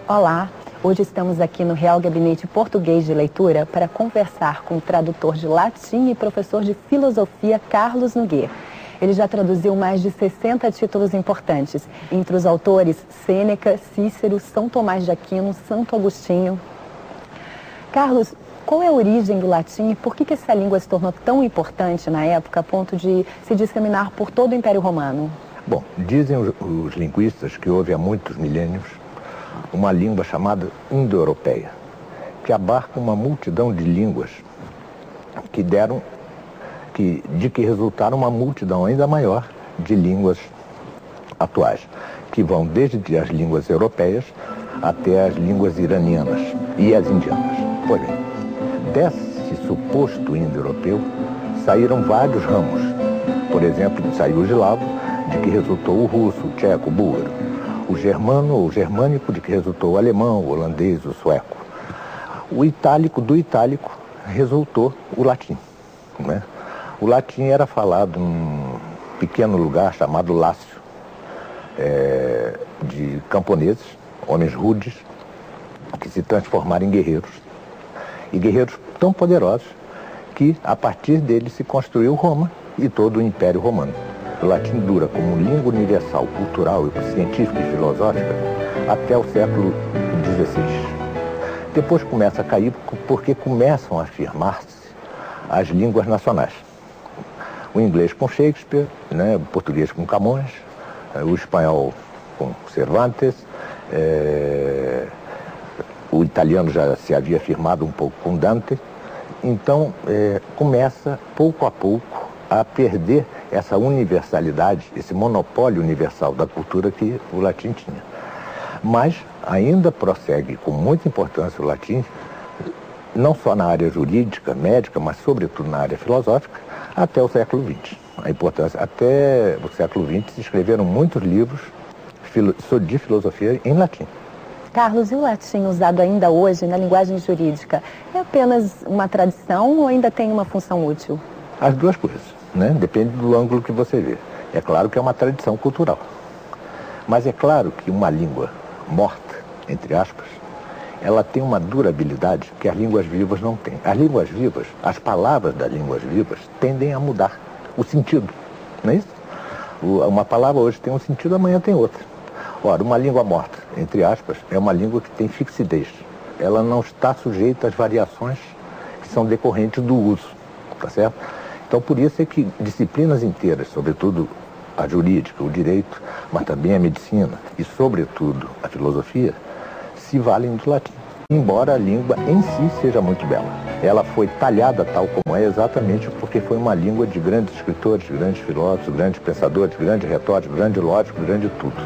Olá, hoje estamos aqui no Real Gabinete Português de Leitura para conversar com o tradutor de latim e professor de filosofia Carlos Nogueira. Ele já traduziu mais de 60 títulos importantes, entre os autores Sêneca, Cícero, São Tomás de Aquino, Santo Agostinho. Carlos, qual é a origem do latim e por que essa língua se tornou tão importante na época a ponto de se disseminar por todo o Império Romano? Bom, dizem os linguistas que houve há muitos milênios uma língua chamada indo-europeia, que abarca uma multidão de línguas de que resultaram uma multidão ainda maior de línguas atuais, que vão desde as línguas europeias até as línguas iranianas e as indianas. Pois bem, desse suposto indo-europeu saíram vários ramos. Por exemplo, saiu o eslavo, de que resultou o russo, o tcheco, o búlgaro. O germano ou germânico, de que resultou o alemão, o holandês, o sueco. O itálico, do itálico, resultou o latim, né? O latim era falado num pequeno lugar chamado Lácio, de camponeses, homens rudes, que se transformaram em guerreiros. E guerreiros tão poderosos que, a partir deles, se construiu Roma e todo o Império Romano. O latim dura como língua universal, cultural, científica e filosófica até o século XVI. Depois começa a cair porque começam a afirmar-se as línguas nacionais. O inglês com Shakespeare, né, o português com Camões, o espanhol com Cervantes, o italiano já se havia afirmado um pouco com Dante. Então, começa, pouco a pouco, a perder essa universalidade, esse monopólio universal da cultura que o latim tinha. Mas ainda prossegue com muita importância o latim, não só na área jurídica, médica, mas sobretudo na área filosófica, até o século XX. A importância, até o século XX se escreveram muitos livros de filosofia em latim. Carlos, e o latim usado ainda hoje na linguagem jurídica é apenas uma tradição ou ainda tem uma função útil? As duas coisas, né? Depende do ângulo que você vê. É claro que é uma tradição cultural. Mas é claro que uma língua morta, entre aspas, ela tem uma durabilidade que as línguas vivas não têm. As línguas vivas, as palavras das línguas vivas tendem a mudar o sentido, não é isso? Uma palavra hoje tem um sentido, amanhã tem outro. Ora, uma língua morta, entre aspas, é uma língua que tem fixidez. Ela não está sujeita às variações que são decorrentes do uso, tá certo? Então, por isso é que disciplinas inteiras, sobretudo a jurídica, o direito, mas também a medicina e, sobretudo, a filosofia, se valem do latim. Embora a língua em si seja muito bela. Ela foi talhada tal como é exatamente porque foi uma língua de grandes escritores, grandes filósofos, grandes pensadores, grandes retóricos, grande lógico, grande tudo.